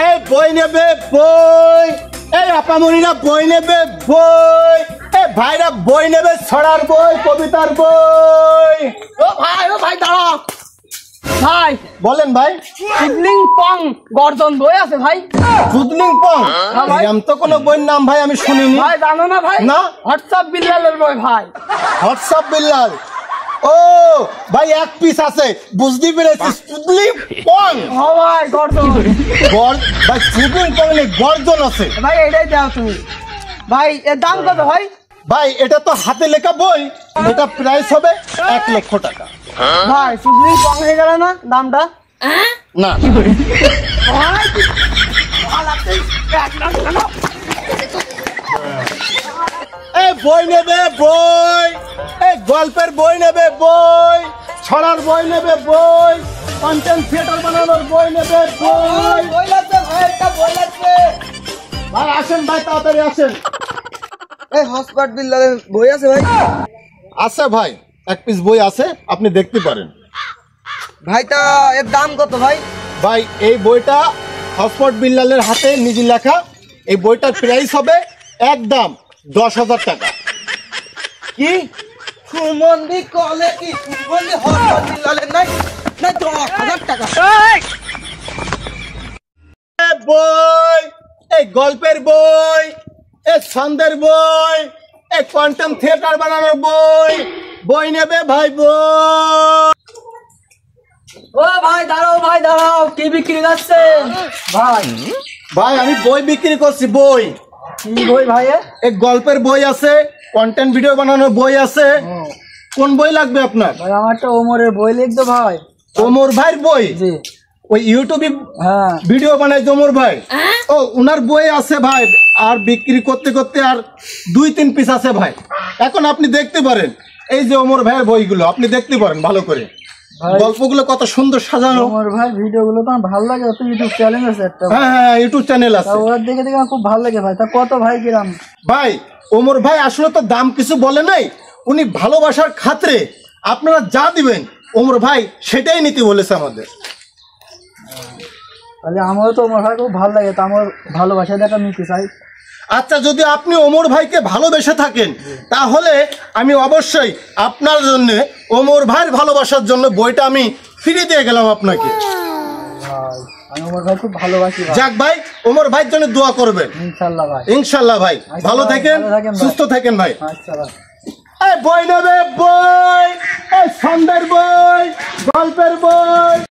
এই বই নেবে বই, এই আপামনিরা বই নেবে বই, এই ভাইরা বই নেবে ছড়ার বই, কবিতার বই। ও ভাই দাঁড়াও ভাই। বলেন ভাই। চুদলিং পং গর্জন বই আছে ভাই। চুদলিং পং? এরকম তো কোনো বইয়ের নাম ভাই আমি শুনিনি। ভাই জানো না ভাই? না। হোয়াটসঅ্যাপ বিল্লালের বই ভাই। হোয়াটসঅ্যাপ বিল্লাল? ও ভাই এক পিস আছে, বুঝতে পেরেছি। চুদলিং পং ভাই গর্জন ভাই, চুদলিং পং নেই, গর্জন আছে ভাই। এটাই দাও তুমি ভাই। এর দাম কত ভাই? ভাই এটা তো হাতে লেখা বই, এটা প্রাইস হবে 1 লক্ষ টাকা। ভাই চুদলিং পং হয়ে গেল না দামটা? না এই বই নেবে বই, এই গল্পের বই নেবে বই, ছড়ার বই নেবে বই, কন্টেন্ট থিয়েটার বানানোর বই নেবে বই। বই লাগবে ভাই, একটা বই লাগবে ভাই আসেন ভাই, তাড়াতাড়ি আসেন। এই হটস্পট বিল্লালের বই আছে ভাই? আছে ভাই, এক পিস বই আছে, আপনি দেখতে পারেন। ভাইটা এর দাম কত ভাই? ভাই এই বইটা হটস্পট বিল্লালের হাতে নিজে লেখা, এই বইটার প্রাইস হবে একদম 10,000 টাকা। কি সুমন্দি কলে কি সুমন্দি হটস্পট বিল্লালের নাই না 10,000 টাকা? বই, এই গল্পের বই, এই ছন্দের বই, এই কোয়ান্টাম থিয়েটার বানানোর বই, বই নেবে ভাই বই। ও ভাই দাঁড়াও, কি বিক্রি করছেন ভাই? ভাই আমি বই বিক্রি করছি, বই। কি বই ভাই? এই গল্পের বই আছে, কন্টেন্ট ভিডিও বানানোর বই আছে। কোন বই লাগবে আপনার? ভাই আমার তো ওমরের বই লিখতো ভাই। ওমর ভাইয়ের বই? জি। ওই ইউটিউবে হ্যাঁ ভিডিও বানাই ওমর ভাই? ও উনার বই আছে ভাই, আর বিক্রি করতে করতে আর 2-3 পিস আছে ভাই। এখন আপনি দেখতে পারেন, এই যে ওমর ভাইয়ের বইগুলো আপনি দেখতে পারেন ভালো করে, গল্পগুলো কত সুন্দর সাজানো। ওমর ভাই ভিডিওগুলো তো আমার ভালো লাগে। তো ইউটিউব চ্যানেল আছে একটা? হ্যাঁ ইউটিউব চ্যানেল আছে। ওরা দেখে দেখে আমার খুব ভালো লাগে ভাই। তা কত ভাই কিরাম? ভাই ওমর ভাই আসলে তো দাম কিছু বলে নাই, উনি ভালোবাসার খাতিরে আপনারা যা দিবেন ওমর ভাই সেটাই নিতে বলেছে আমাদের। তাহলে আমারও তো ওমর ভাই খুব ভালো লাগে, তা আমার ভালোবাসা দেখা নিতে চাই। আচ্ছা যদি আপনি ওমর ভাইকে ভালোবেসে থাকেন তাহলে আমি অবশ্যই আপনার জন্য ওমর ভাইয়ের ভালোবাসার জন্য বইটা আমি ফিরে দিয়ে গেলাম আপনাকে। আমি ওমর ভাই খুব ভালোবাসি। যাক ভাই, ওমর ভাইয়ের জন্য দোয়া করবেন। ইনশাআল্লাহ ভাই। ইনশাআল্লাহ ভাই, ভালো থাকেন, সুস্থ থাকেন ভাই। আচ্ছা ভাই। এই বই নেবে বই, এই ছন্দের বই, গল্পের বই।